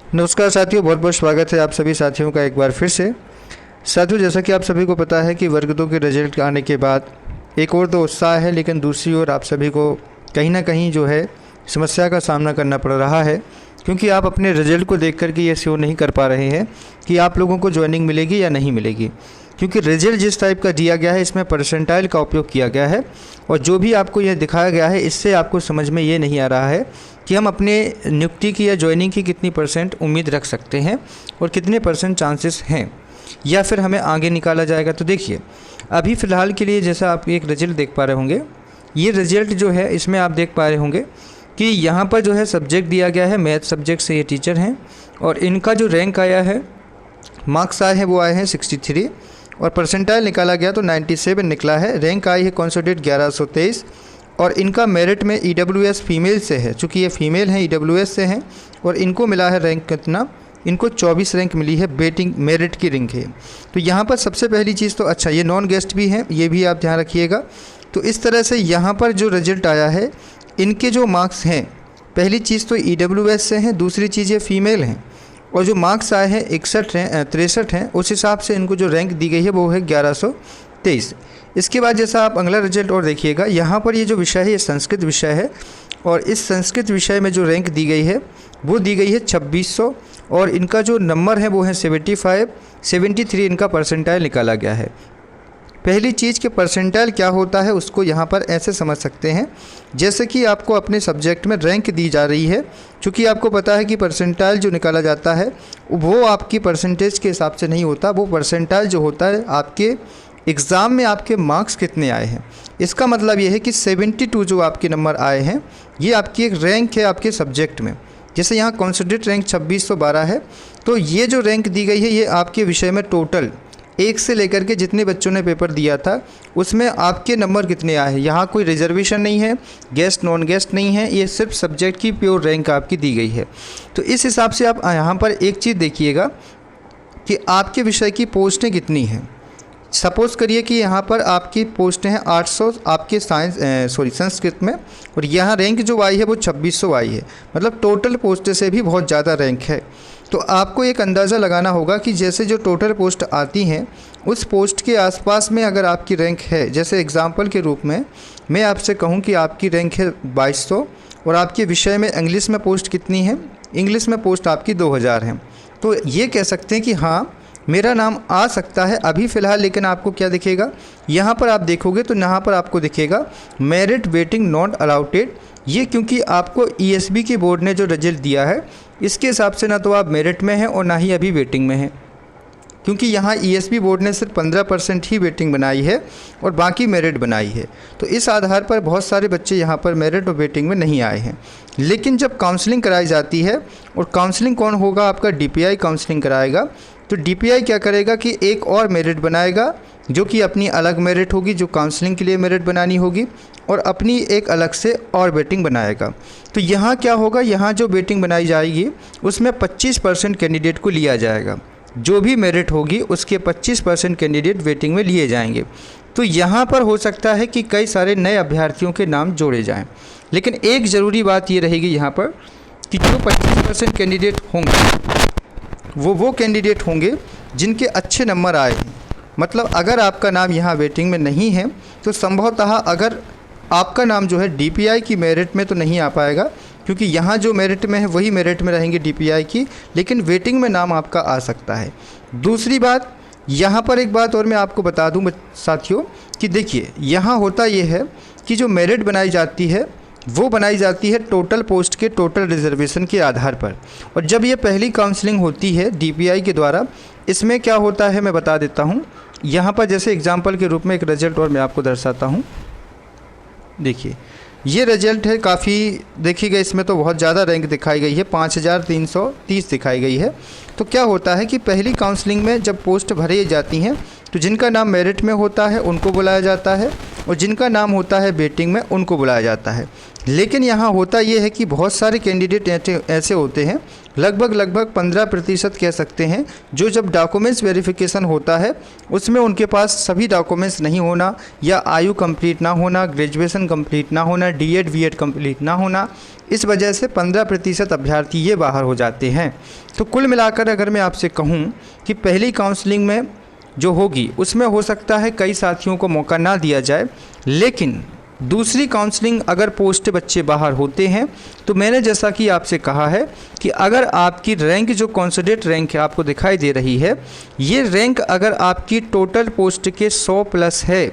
नमस्कार साथियों, बहुत बहुत स्वागत है आप सभी साथियों का एक बार फिर से। साथियों, जैसा कि आप सभी को पता है कि वर्ग 2 के रिजल्ट आने के बाद एक और तो उत्साह है, लेकिन दूसरी ओर आप सभी को कहीं ना कहीं जो है समस्या का सामना करना पड़ रहा है, क्योंकि आप अपने रिजल्ट को देख करके ये श्योर नहीं कर पा रहे हैं कि आप लोगों को ज्वाइनिंग मिलेगी या नहीं मिलेगी, क्योंकि रिजल्ट जिस टाइप का दिया गया है इसमें परसेंटाइल का उपयोग किया गया है और जो भी आपको यह दिखाया गया है इससे आपको समझ में ये नहीं आ रहा है कि हम अपने नियुक्ति की या ज्वाइनिंग की कितनी परसेंट उम्मीद रख सकते हैं और कितने परसेंट चांसेस हैं, या फिर हमें आगे निकाला जाएगा। तो देखिए, अभी फ़िलहाल के लिए जैसा आप एक रिजल्ट देख पा रहे होंगे, ये रिजल्ट जो है इसमें आप देख पा रहे होंगे कि यहाँ पर जो है सब्जेक्ट दिया गया है, मैथ सब्जेक्ट से ये टीचर हैं और इनका जो रैंक आया है, मार्क्स आए हैं वो आए हैं 63 और परसेंटाइल निकाला गया तो 97 निकला है। रैंक आई है कॉन्सोडेट 1123 और इनका मेरिट में EWS फीमेल से है, चूँकि ये फीमेल हैं EWS से हैं और इनको मिला है रैंक कितना, इनको 24 रैंक मिली है, बेटिंग मेरिट की रैंक है। तो यहाँ पर सबसे पहली चीज़ तो अच्छा, ये नॉन गेस्ट भी हैं, ये भी आप ध्यान रखिएगा। तो इस तरह से यहाँ पर जो रिजल्ट आया है, इनके जो मार्क्स हैं, पहली चीज़ तो EWS से हैं, दूसरी चीज़ ये फीमेल हैं और जो मार्क्स आए हैं 63 हैं, उस हिसाब से इनको जो रैंक दी गई है वो है 1123। इसके बाद जैसा आप अगला रिजल्ट और देखिएगा, यहाँ पर ये जो विषय है ये संस्कृत विषय है और इस संस्कृत विषय में जो रैंक दी गई है वो दी गई है 2600 और इनका जो नंबर है वो है 73 इनका परसेंटाइल निकाला गया है। पहली चीज़ कि परसेंटाइल क्या होता है उसको यहाँ पर ऐसे समझ सकते हैं, जैसे कि आपको अपने सब्जेक्ट में रैंक दी जा रही है, क्योंकि आपको पता है कि परसेंटाइल जो निकाला जाता है वो आपकी परसेंटेज के हिसाब से नहीं होता, वो परसेंटाइल जो होता है आपके एग्ज़ाम में आपके मार्क्स कितने आए हैं। इसका मतलब ये है कि 72 जो आपके नंबर आए हैं ये आपकी एक रैंक है आपके सब्जेक्ट में। जैसे यहाँ कॉन्सोडेट रैंक 2612 है, तो ये जो रैंक दी गई है ये आपके विषय में टोटल 1 से लेकर के जितने बच्चों ने पेपर दिया था उसमें आपके नंबर कितने आए हैं। यहाँ कोई रिजर्वेशन नहीं है, गेस्ट नॉन गेस्ट नहीं है, ये सिर्फ सब्जेक्ट की प्योर रैंक आपकी दी गई है। तो इस हिसाब से आप यहाँ पर एक चीज़ देखिएगा कि आपके विषय की पोस्टें कितनी हैं। सपोज़ करिए कि यहाँ पर आपकी पोस्टें हैं 800 आपके संस्कृत में और यहाँ रैंक जो आई है वो 2600 आई है, मतलब टोटल पोस्ट से भी बहुत ज़्यादा रैंक है। तो आपको एक अंदाज़ा लगाना होगा कि जैसे जो टोटल पोस्ट आती हैं उस पोस्ट के आसपास में अगर आपकी रैंक है, जैसे एग्ज़ाम्पल के रूप में मैं आपसे कहूँ कि आपकी रैंक है 2200 और आपके विषय में इंग्लिश में पोस्ट कितनी है, इंग्लिश में पोस्ट आपकी 2000 है, तो ये कह सकते हैं कि हाँ मेरा नाम आ सकता है अभी फ़िलहाल। लेकिन आपको क्या दिखेगा, यहाँ पर आप देखोगे तो यहाँ पर आपको दिखेगा मेरिट वेटिंग नॉट अलाउटेड। ये क्योंकि आपको ESB के बोर्ड ने जो रिजल्ट दिया है इसके हिसाब से ना तो आप मेरिट में हैं और ना ही अभी वेटिंग में हैं, क्योंकि यहाँ ESB बोर्ड ने सिर्फ 15% ही वेटिंग बनाई है और बाकी मेरिट बनाई है। तो इस आधार पर बहुत सारे बच्चे यहाँ पर मेरिट और वेटिंग में नहीं आए हैं। लेकिन जब काउंसलिंग कराई जाती है, और काउंसलिंग कौन होगा, आपका DPI काउंसलिंग कराएगा, तो DPI क्या करेगा कि एक और मेरिट बनाएगा जो कि अपनी अलग मेरिट होगी, जो काउंसलिंग के लिए मेरिट बनानी होगी, और अपनी एक अलग से और वेटिंग बनाएगा। तो यहाँ क्या होगा, यहाँ जो वेटिंग बनाई जाएगी उसमें 25% कैंडिडेट को लिया जाएगा, जो भी मेरिट होगी उसके 25% कैंडिडेट वेटिंग में लिए जाएंगे। तो यहाँ पर हो सकता है कि कई सारे नए अभ्यर्थियों के नाम जोड़े जाएं, लेकिन एक ज़रूरी बात ये रहेगी यहाँ पर कि जो 25% कैंडिडेट होंगे वो कैंडिडेट होंगे जिनके अच्छे नंबर आए हैं। मतलब अगर आपका नाम यहाँ वेटिंग में नहीं है तो संभवतः अगर आपका नाम जो है DPI की मेरिट में तो नहीं आ पाएगा, क्योंकि यहाँ जो मेरिट में है वही मेरिट में रहेंगे DPI की, लेकिन वेटिंग में नाम आपका आ सकता है। दूसरी बात, यहाँ पर एक बात और मैं आपको बता दूँ साथियों कि देखिए यहाँ होता ये है कि जो मेरिट बनाई जाती है वो बनाई जाती है टोटल पोस्ट के टोटल रिजर्वेशन के आधार पर, और जब ये पहली काउंसलिंग होती है DPI के द्वारा, इसमें क्या होता है मैं बता देता हूँ। यहाँ पर जैसे एग्जांपल के रूप में एक रिजल्ट और मैं आपको दर्शाता हूँ। देखिए ये रिजल्ट है, काफ़ी देखिएगा इसमें तो बहुत ज़्यादा रैंक दिखाई गई है, 5330 दिखाई गई है। तो क्या होता है कि पहली काउंसलिंग में जब पोस्ट भरी जाती हैं तो जिनका नाम मेरिट में होता है उनको बुलाया जाता है और जिनका नाम होता है वेटिंग में उनको बुलाया जाता है। लेकिन यहाँ होता ये है कि बहुत सारे कैंडिडेट ऐसे होते हैं, लगभग 15% कह सकते हैं, जो जब डॉक्यूमेंट्स वेरिफिकेशन होता है उसमें उनके पास सभी डॉक्यूमेंट्स नहीं होना, या आयु कंप्लीट ना होना, ग्रेजुएशन कंप्लीट ना होना, डीएड वीएड कंप्लीट ना होना, इस वजह से 15% अभ्यर्थी ये बाहर हो जाते हैं। तो कुल मिलाकर अगर मैं आपसे कहूँ कि पहली काउंसलिंग में जो होगी उसमें हो सकता है कई साथियों को मौका ना दिया जाए, लेकिन दूसरी काउंसलिंग अगर पोस्ट बच्चे बाहर होते हैं तो मैंने जैसा कि आपसे कहा है कि अगर आपकी रैंक जो कंसिडर्ड रैंक है आपको दिखाई दे रही है, ये रैंक अगर आपकी टोटल पोस्ट के 100 प्लस है,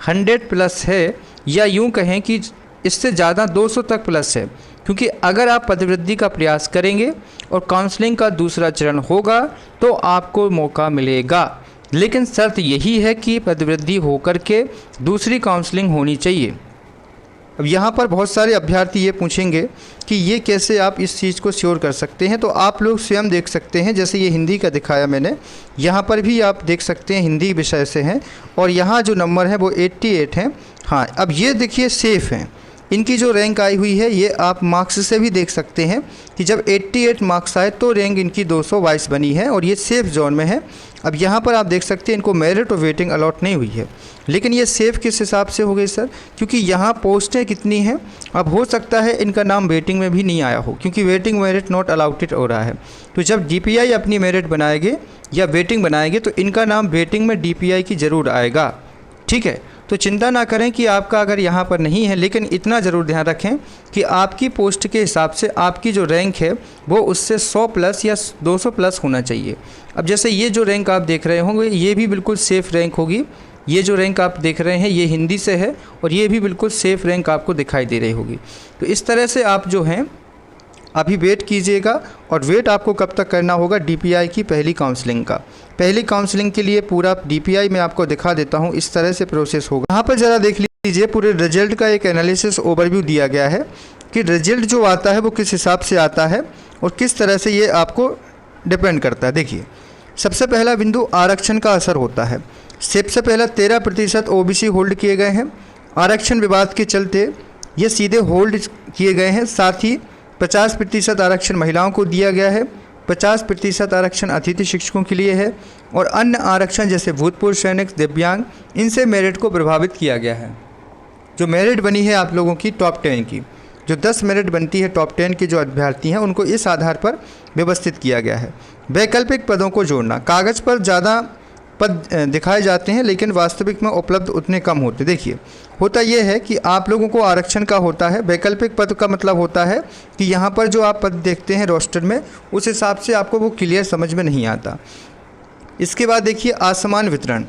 100 प्लस है, या यूं कहें कि इससे ज़्यादा 200 तक प्लस है, क्योंकि अगर आप पदवृद्धि का प्रयास करेंगे और काउंसलिंग का दूसरा चरण होगा तो आपको मौका मिलेगा। लेकिन शर्त यही है कि पदवृद्धि होकर के दूसरी काउंसलिंग होनी चाहिए। अब यहाँ पर बहुत सारे अभ्यर्थी ये पूछेंगे कि ये कैसे आप इस चीज़ को श्योर कर सकते हैं, तो आप लोग स्वयं देख सकते हैं। जैसे ये हिंदी का दिखाया मैंने, यहाँ पर भी आप देख सकते हैं हिंदी विषय से हैं, और यहाँ जो नंबर है वो 88 है। हाँ, अब ये देखिए सेफ़ हैं, इनकी जो रैंक आई हुई है ये आप मार्क्स से भी देख सकते हैं कि जब 88 मार्क्स आए तो रैंक इनकी 222 बनी है, और ये सेफ़ जोन में है। अब यहाँ पर आप देख सकते हैं इनको मेरिट और वेटिंग अलॉट नहीं हुई है, लेकिन ये सेफ़ किस हिसाब से हो गई सर? क्योंकि यहाँ पोस्टें कितनी हैं, अब हो सकता है इनका नाम वेटिंग में भी नहीं आया हो, क्योंकि वेटिंग मेरिट नॉट अलाउटेड हो रहा है। तो जब DPI अपनी मेरिट बनाएंगे या वेटिंग बनाएंगे तो इनका नाम वेटिंग में DPI की ज़रूर आएगा। ठीक है, तो चिंता ना करें कि आपका अगर यहाँ पर नहीं है, लेकिन इतना ज़रूर ध्यान रखें कि आपकी पोस्ट के हिसाब से आपकी जो रैंक है वो उससे 100 प्लस या 200 प्लस होना चाहिए। अब जैसे ये जो रैंक आप देख रहे होंगे ये भी बिल्कुल सेफ़ रैंक होगी। ये जो रैंक आप देख रहे हैं ये हिंदी से है, और ये भी बिल्कुल सेफ़ रैंक आपको दिखाई दे रही होगी। तो इस तरह से आप जो हैं अभी वेट कीजिएगा, और वेट आपको कब तक करना होगा? DPI की पहली काउंसलिंग का। पहली काउंसलिंग के लिए पूरा DPI मैं आपको दिखा देता हूँ, इस तरह से प्रोसेस होगा। यहाँ पर ज़रा देख लीजिए, पूरे रिजल्ट का एक एनालिसिस ओवरव्यू दिया गया है कि रिजल्ट जो आता है वो किस हिसाब से आता है और किस तरह से ये आपको डिपेंड करता है। देखिए, सबसे पहला बिंदु आरक्षण का असर होता है। सबसे पहला 13% OBC होल्ड किए गए हैं। आरक्षण विवाद के चलते ये सीधे होल्ड किए गए हैं। साथ ही 50% आरक्षण महिलाओं को दिया गया है, 50% आरक्षण अतिथि शिक्षकों के लिए है, और अन्य आरक्षण जैसे भूतपूर्व सैनिक, दिव्यांग, इनसे मेरिट को प्रभावित किया गया है। जो मेरिट बनी है आप लोगों की टॉप 10 की, जो 10 मेरिट बनती है टॉप 10 के जो अभ्यर्थी हैं उनको इस आधार पर व्यवस्थित किया गया है। वैकल्पिक पदों को जोड़ना, कागज़ पर ज़्यादा पद दिखाए जाते हैं लेकिन वास्तविक में उपलब्ध उतने कम होते। देखिए, होता यह है कि आप लोगों को आरक्षण का होता है, वैकल्पिक पद का मतलब होता है कि यहाँ पर जो आप पद देखते हैं रोस्टर में, उस हिसाब से आपको वो क्लियर समझ में नहीं आता। इसके बाद देखिए असमान वितरण,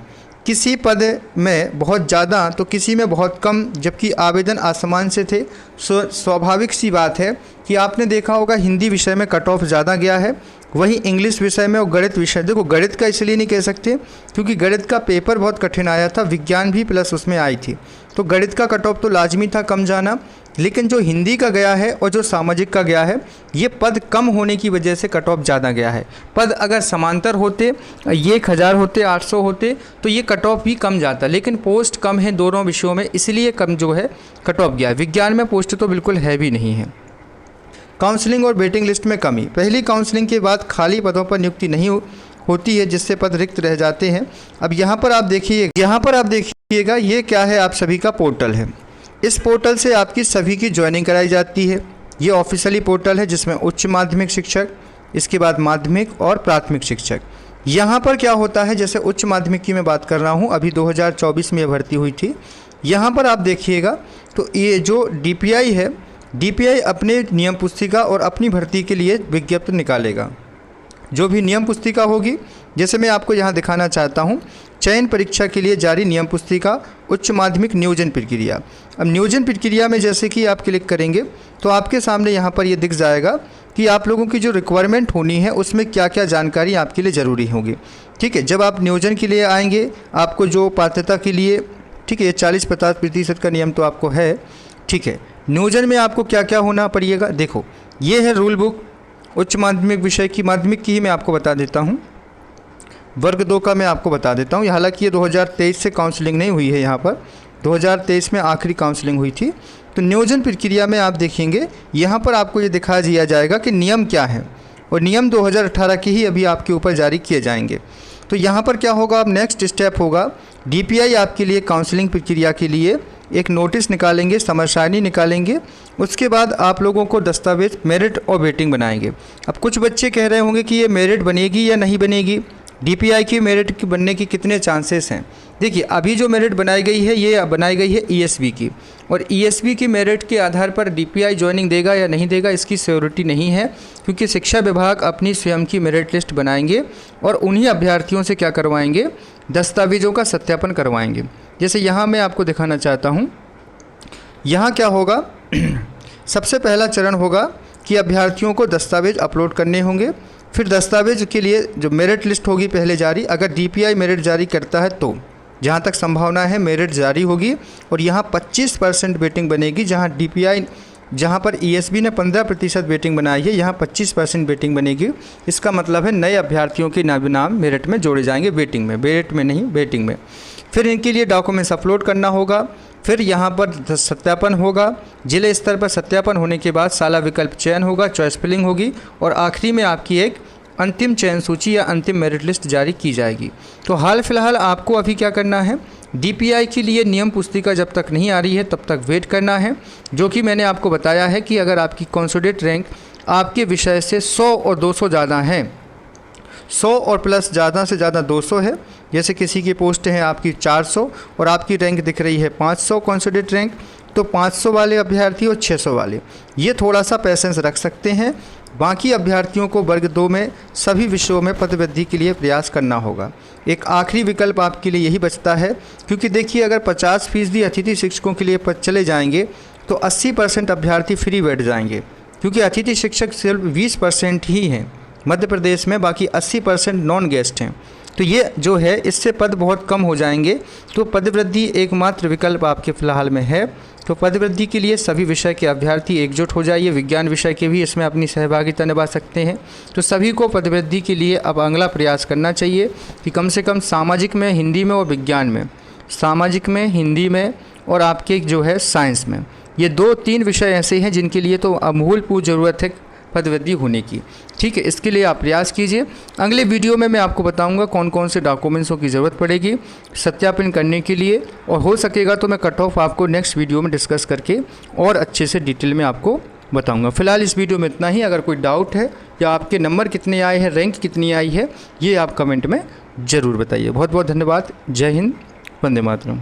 किसी पद में बहुत ज़्यादा तो किसी में बहुत कम, जबकि आवेदन असमान से थे। स्वाभाविक सी बात है कि आपने देखा होगा हिंदी विषय में कट ऑफ ज़्यादा गया है, वहीं इंग्लिश विषय में और गणित विषय, देखो गणित का इसलिए नहीं कह सकते क्योंकि गणित का पेपर बहुत कठिन आया था, विज्ञान भी प्लस उसमें आई थी, तो गणित का कट ऑफ तो लाजमी था कम जाना। लेकिन जो हिंदी का गया है और जो सामाजिक का गया है, ये पद कम होने की वजह से कट ऑफ ज़्यादा गया है। पद अगर समांतर होते, ये 1000 होते, 800 होते, तो ये कट ऑफ भी कम जाता, लेकिन पोस्ट कम है दोनों विषयों में, इसलिए कम जो है कट ऑफ गया। विज्ञान में पोस्ट तो बिल्कुल है भी नहीं है। काउंसलिंग और वेटिंग लिस्ट में कमी, पहली काउंसलिंग के बाद खाली पदों पर नियुक्ति नहीं होती है, जिससे पद रिक्त रह जाते हैं। अब यहाँ पर आप देखिएगा ये क्या है, आप सभी का पोर्टल है। इस पोर्टल से आपकी सभी की ज्वाइनिंग कराई जाती है। ये ऑफिशियली पोर्टल है जिसमें उच्च माध्यमिक शिक्षक, इसके बाद माध्यमिक और प्राथमिक शिक्षक। यहाँ पर क्या होता है, जैसे उच्च माध्यमिक की मैं बात कर रहा हूँ, अभी 2024 में भर्ती हुई थी। यहाँ पर आप देखिएगा तो ये जो DPI है, DPI अपने नियम पुस्तिका और अपनी भर्ती के लिए विज्ञप्ति निकालेगा। जो भी नियम पुस्तिका होगी, जैसे मैं आपको यहाँ दिखाना चाहता हूँ, चयन परीक्षा के लिए जारी नियम पुस्तिका, उच्च माध्यमिक नियोजन प्रक्रिया। अब नियोजन प्रक्रिया में जैसे कि आप क्लिक करेंगे तो आपके सामने यहाँ पर ये दिख जाएगा कि आप लोगों की जो रिक्वायरमेंट होनी है उसमें क्या क्या जानकारी आपके लिए ज़रूरी होगी। ठीक है, जब आप नियोजन के लिए आएंगे, आपको जो पात्रता के लिए, ठीक है, 40-50% का नियम तो आपको है। ठीक है, नियोजन में आपको क्या क्या होना पड़ेगा, देखो ये है रूल बुक उच्च माध्यमिक विषय की, माध्यमिक की ही मैं आपको बता देता हूँ, वर्ग 2 का मैं आपको बता देता हूँ। हालांकि ये 2023 से काउंसलिंग नहीं हुई है यहाँ पर, 2023 में आखिरी काउंसलिंग हुई थी। तो नियोजन प्रक्रिया में आप देखेंगे यहाँ पर आपको ये दिखा दिया जाएगा कि नियम क्या है, और नियम 2018 के ही अभी आपके ऊपर जारी किए जाएंगे। तो यहाँ पर क्या होगा, अब नेक्स्ट स्टेप होगा DPI आपके लिए काउंसलिंग प्रक्रिया के लिए एक नोटिस निकालेंगे, समर सारणी निकालेंगे। उसके बाद आप लोगों को दस्तावेज मेरिट और वेटिंग बनाएंगे। अब कुछ बच्चे कह रहे होंगे कि ये मेरिट बनेगी या नहीं बनेगी, DPI की मेरिट की बनने की कितने चांसेस हैं। देखिए अभी जो मेरिट बनाई गई है ये बनाई गई है ESB की, और ESB की मेरिट के आधार पर DPI ज्वाइनिंग देगा या नहीं देगा इसकी श्योरिटी नहीं है, क्योंकि शिक्षा विभाग अपनी स्वयं की मेरिट लिस्ट बनाएंगे और उन्हीं अभ्यर्थियों से क्या करवाएंगे, दस्तावेज़ों का सत्यापन करवाएंगे। जैसे यहाँ मैं आपको दिखाना चाहता हूँ, यहाँ क्या होगा सबसे पहला चरण होगा कि अभ्यर्थियों को दस्तावेज अपलोड करने होंगे। फिर दस्तावेज के लिए जो मेरिट लिस्ट होगी पहले जारी, अगर DPI मेरिट जारी करता है तो जहाँ तक संभावना है मेरिट जारी होगी, और यहाँ 25% वेटिंग बनेगी। जहाँ DPI जहाँ पर ESB ने 15% वेटिंग बनाई है, यहाँ 25% वेटिंग बनेगी। इसका मतलब है नए अभ्यर्थियों के नाम मेरिट में जोड़े जाएंगे, वेटिंग में, मेरिट में नहीं वेटिंग में। फिर इनके लिए डॉक्यूमेंट्स अपलोड करना होगा। फिर यहाँ पर सत्यापन होगा, जिले स्तर पर सत्यापन होने के बाद शाला विकल्प चयन होगा, चॉइस फिलिंग होगी, और आखिरी में आपकी एक अंतिम चयन सूची या अंतिम मेरिट लिस्ट जारी की जाएगी। तो हाल फिलहाल आपको अभी क्या करना है, DPI के लिए नियम पुस्तिका जब तक नहीं आ रही है तब तक वेट करना है। जो कि मैंने आपको बताया है कि अगर आपकी कंसोलिडेट रैंक आपके विषय से 100 और 200 ज़्यादा हैं, 100 और प्लस ज़्यादा से ज़्यादा 200 है, जैसे किसी की पोस्ट है आपकी 400 और आपकी रैंक दिख रही है 500 कंसोलिडेट रैंक, तो 500 वाले अभ्यर्थी और 600 वाले ये थोड़ा सा पैसेंस रख सकते हैं। बाकी अभ्यर्थियों को वर्ग 2 में सभी विषयों में पदवृद्धि के लिए प्रयास करना होगा। एक आखिरी विकल्प आपके लिए यही बचता है, क्योंकि देखिए अगर 50% अतिथि शिक्षकों के लिए पद चले जाएंगे तो 80% अभ्यर्थी फ्री बैठ जाएंगे, क्योंकि अतिथि शिक्षक सिर्फ 20% ही हैं मध्य प्रदेश में, बाकी 80% नॉन गेस्ट हैं। तो ये जो है इससे पद बहुत कम हो जाएंगे। तो पदवृद्धि एकमात्र विकल्प आपके फ़िलहाल में है। तो पदवृद्धि के लिए सभी विषय के अभ्यर्थी एकजुट हो जाइए। विज्ञान विषय के भी इसमें अपनी सहभागिता निभा सकते हैं। तो सभी को पदवृद्धि के लिए अब अगला प्रयास करना चाहिए कि कम से कम सामाजिक में, हिंदी में और विज्ञान में, सामाजिक में, हिंदी में और आपके जो है साइंस में, ये 2-3 विषय ऐसे हैं जिनके लिए तो अमूलपूर्ण ज़रूरत है पदवृद्धि होने की। ठीक है, इसके लिए आप प्रयास कीजिए। अगले वीडियो में मैं आपको बताऊंगा कौन कौन से डॉक्यूमेंट्सों की ज़रूरत पड़ेगी सत्यापन करने के लिए, और हो सकेगा तो मैं कट ऑफ आपको नेक्स्ट वीडियो में डिस्कस करके और अच्छे से डिटेल में आपको बताऊंगा। फिलहाल इस वीडियो में इतना ही। अगर कोई डाउट है या आपके नंबर कितने आए हैं, रैंक कितनी आई है, ये आप कमेंट में ज़रूर बताइए। बहुत बहुत धन्यवाद। जय हिंद, वंदे मातरम।